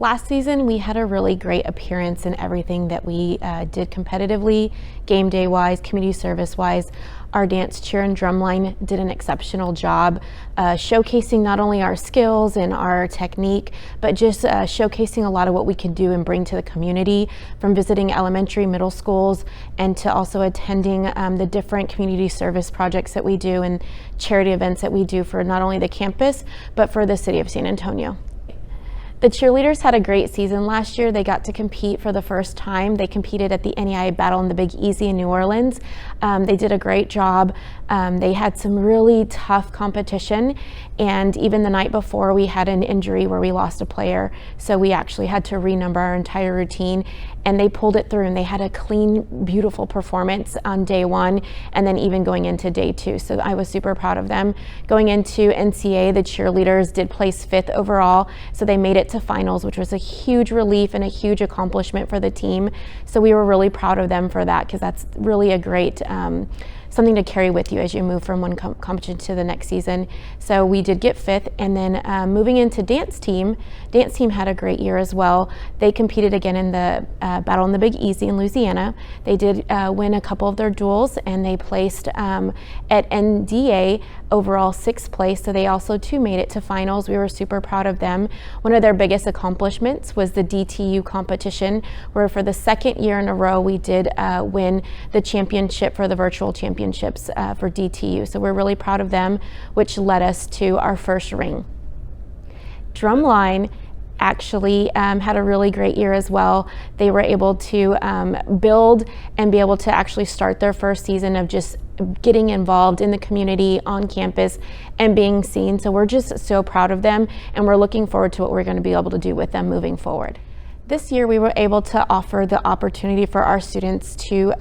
Last season, we had a really great appearance in everything that we did competitively, game day wise, community service wise. Our dance, cheer, and drumline did an exceptional job showcasing not only our skills and our technique, but just showcasing a lot of what we can do and bring to the community, from visiting elementary, middle schools, and to also attending the different community service projects that we do and charity events that we do for not only the campus, but for the city of San Antonio. The cheerleaders had a great season last year. They got to compete for the first time. They competed at the NEI Battle in the Big Easy in New Orleans. They did a great job. They had some really tough competition, and even the night before we had an injury where we lost a player, so we actually had to renumber our entire routine, and they pulled it through, and they had a clean, beautiful performance on day one and then even going into day two. So I was super proud of them. Going into NCA, the cheerleaders did place 5th overall, so they made it to finals, which was a huge relief and a huge accomplishment for the team. So we were really proud of them for that, because that's really a great something to carry with you as you move from one competition to the next season. So we did get 5th, and then moving into dance team had a great year as well. They competed again in the Battle in the Big Easy in Louisiana. They did win a couple of their duels, and they placed at NDA overall 6th place, so they also too made it to finals. We were super proud of them. One of their biggest accomplishments was the DTU competition, where for the 2nd year in a row we did win the championship for the virtual championships for DTU. So we're really proud of them, which led us to our first ring. Drumline actually had a really great year as well. They were able to build and be able to actually start their first season of just getting involved in the community on campus and being seen. So we're just so proud of them, and we're looking forward to what we're going to be able to do with them moving forward. This year we were able to offer the opportunity for our students to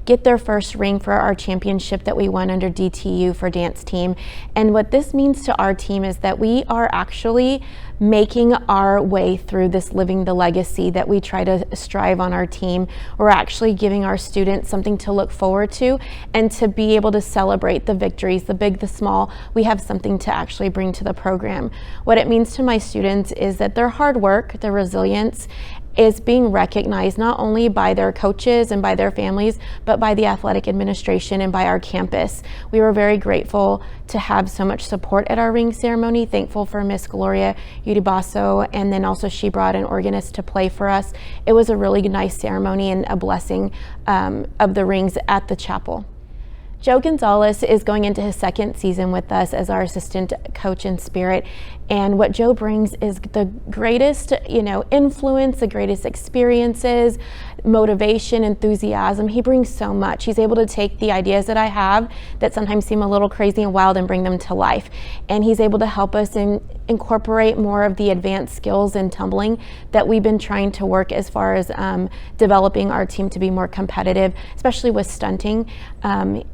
get their first ring for our championship that we won under DTU for dance team. And what this means to our team is that we are actually making our way through this living the legacy that we try to strive on our team. We're actually giving our students something to look forward to and to be able to celebrate the victories, the big, the small. We have something to actually bring to the program. What it means to my students is that their hard work, their resilience, is being recognized not only by their coaches and by their families, but by the athletic administration and by our campus. We were very grateful to have so much support at our ring ceremony, thankful for Miss Gloria Udibaso, and then also she brought an organist to play for us. It was a really nice ceremony and a blessing of the rings at the chapel. Joe Gonzalez is going into his 2nd season with us as our assistant coach in spirit, and what Joe brings is the greatest, influence, the greatest experiences, motivation, enthusiasm. He brings so much. He's able to take the ideas that I have that sometimes seem a little crazy and wild and bring them to life, and he's able to help us incorporate more of the advanced skills in tumbling that we've been trying to work as far as developing our team to be more competitive, especially with stunting.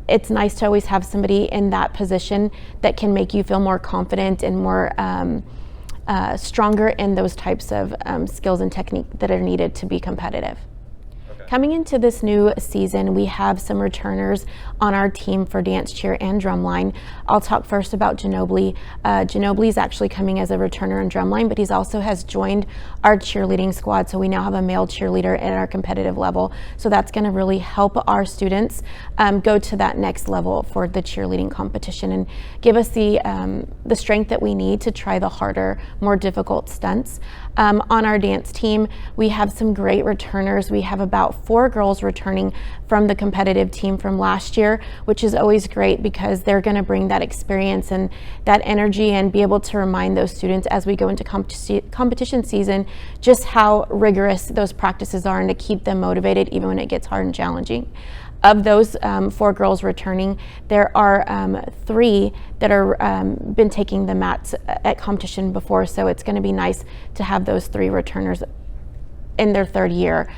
It's nice to always have somebody in that position that can make you feel more confident and more stronger in those types of skills and technique that are needed to be competitive. Coming into this new season, we have some returners on our team for dance, cheer, and drumline. I'll talk first about Ginobili. Ginobili is actually coming as a returner in drumline, but he's also has joined our cheerleading squad, so we now have a male cheerleader at our competitive level. So that's going to really help our students go to that next level for the cheerleading competition and give us the strength that we need to try the harder, more difficult stunts. On our dance team, we have some great returners. We have about 4 girls returning from the competitive team from last year, which is always great because they're going to bring that experience and that energy and be able to remind those students as we go into competition season just how rigorous those practices are and to keep them motivated even when it gets hard and challenging. Of those 4 girls returning, there are 3 that are been taking the mats at competition before, so it's going to be nice to have those 3 returners in their 3rd year.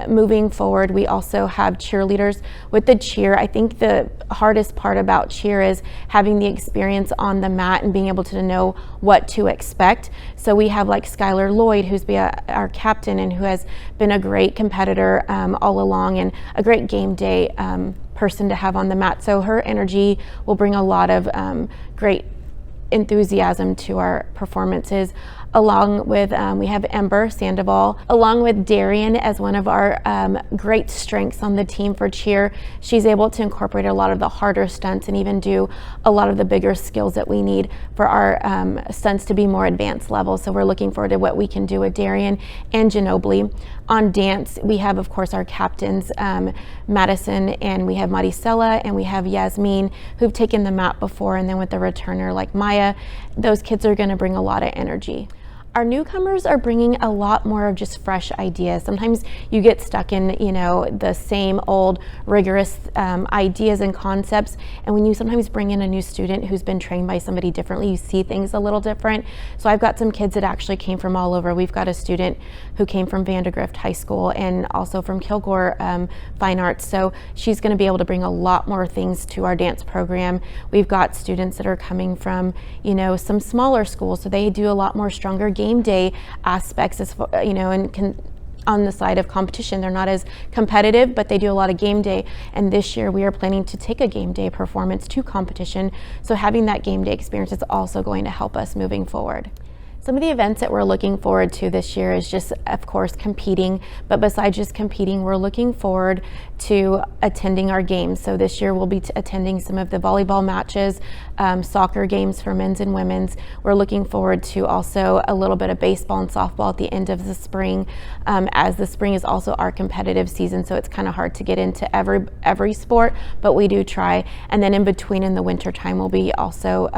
Moving forward, we also have cheerleaders. With the cheer, I think the hardest part about cheer is having the experience on the mat and being able to know what to expect. So we have like Skylar Lloyd, who's our captain and who has been a great competitor all along and a great game day person to have on the mat. So her energy will bring a lot of great enthusiasm to our performances. along with, we have Ember Sandoval, along with Darian as one of our great strengths on the team for cheer. She's able to incorporate a lot of the harder stunts and even do a lot of the bigger skills that we need for our stunts to be more advanced level. So we're looking forward to what we can do with Darian and Ginobili. On dance, we have, of course, our captains, Madison, and we have Maricela, and we have Yasmin, who've taken the mat before, and then with the returner like Maya, those kids are going to bring a lot of energy. Our newcomers are bringing a lot more of just fresh ideas. Sometimes you get stuck in, the same old rigorous ideas and concepts. And when you sometimes bring in a new student who's been trained by somebody differently, you see things a little different. So I've got some kids that actually came from all over. We've got a student who came from Vandergrift High School and also from Kilgore Fine Arts. So she's going to be able to bring a lot more things to our dance program. We've got students that are coming from, some smaller schools. So they do a lot more stronger game day aspects, as and on the side of competition. They're not as competitive, but they do a lot of game day. And this year we are planning to take a game day performance to competition. So having that game day experience is also going to help us moving forward. Some of the events that we're looking forward to this year is just, of course, competing. But besides just competing, we're looking forward to attending our games. So this year we'll be attending some of the volleyball matches, soccer games for men's and women's. We're looking forward to also a little bit of baseball and softball at the end of the spring, as the spring is also our competitive season. So it's kind of hard to get into every sport, but we do try. And then in between, in the winter time, we'll be also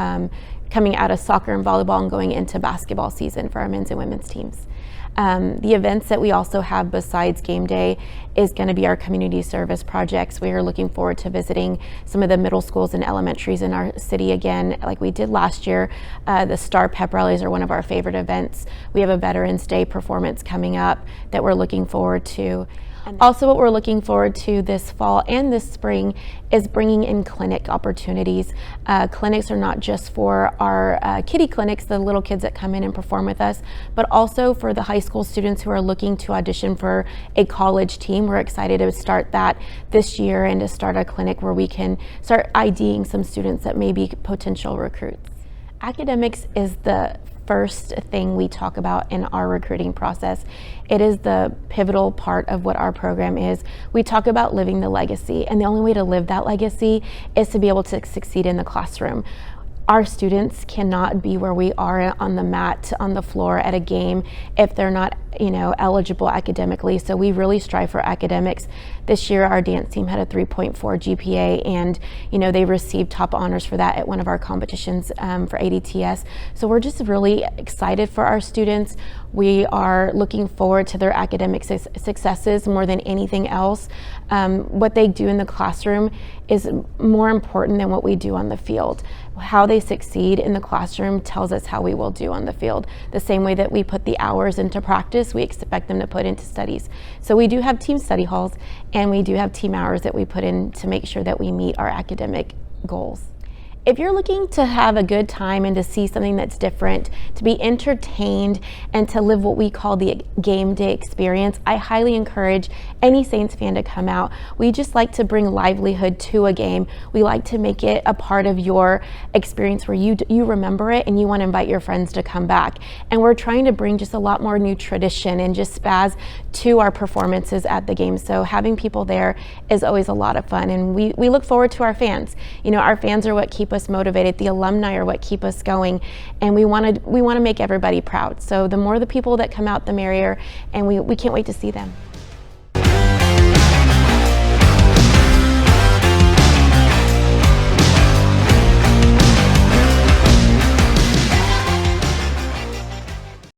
coming out of soccer and volleyball and going into basketball season for our men's and women's teams. The events that we also have besides game day is going to be our community service projects. We are looking forward to visiting some of the middle schools and elementaries in our city again, like we did last year. The Star Pep Rallies are one of our favorite events. We have a Veterans Day performance coming up that we're looking forward to. Also, what we're looking forward to this fall and this spring is bringing in clinic opportunities. Clinics are not just for our kiddie clinics, the little kids that come in and perform with us, but also for the high school students who are looking to audition for a college team. We're excited to start that this year and to start a clinic where we can start IDing some students that may be potential recruits. Academics is the first thing we talk about in our recruiting process. It is the pivotal part of what our program is. We talk about living the legacy, and the only way to live that legacy is to be able to succeed in the classroom. Our students cannot be where we are on the mat, on the floor at a game, if they're not, eligible academically. So we really strive for academics. This year, our dance team had a 3.4 GPA, and they received top honors for that at one of our competitions for ADTS. So we're just really excited for our students. We are looking forward to their academic successes more than anything else. What they do in the classroom is more important than what we do on the field. How they succeed in the classroom tells us how we will do on the field. The same way that we put the hours into practice, we expect them to put into studies. So we do have team study halls, and we do have team hours that we put in to make sure that we meet our academic goals. If you're looking to have a good time and to see something that's different, to be entertained, and to live what we call the game day experience, I highly encourage any Saints fan to come out. We just like to bring livelihood to a game. We like to make it a part of your experience where you remember it and you want to invite your friends to come back. And we're trying to bring just a lot more new tradition and just spaz to our performances at the game. So having people there is always a lot of fun, and we look forward to our fans. Our fans are what keep us motivated. The alumni are what keep us going, and we want to make everybody proud. So the more the people that come out, the merrier, and we can't wait to see them.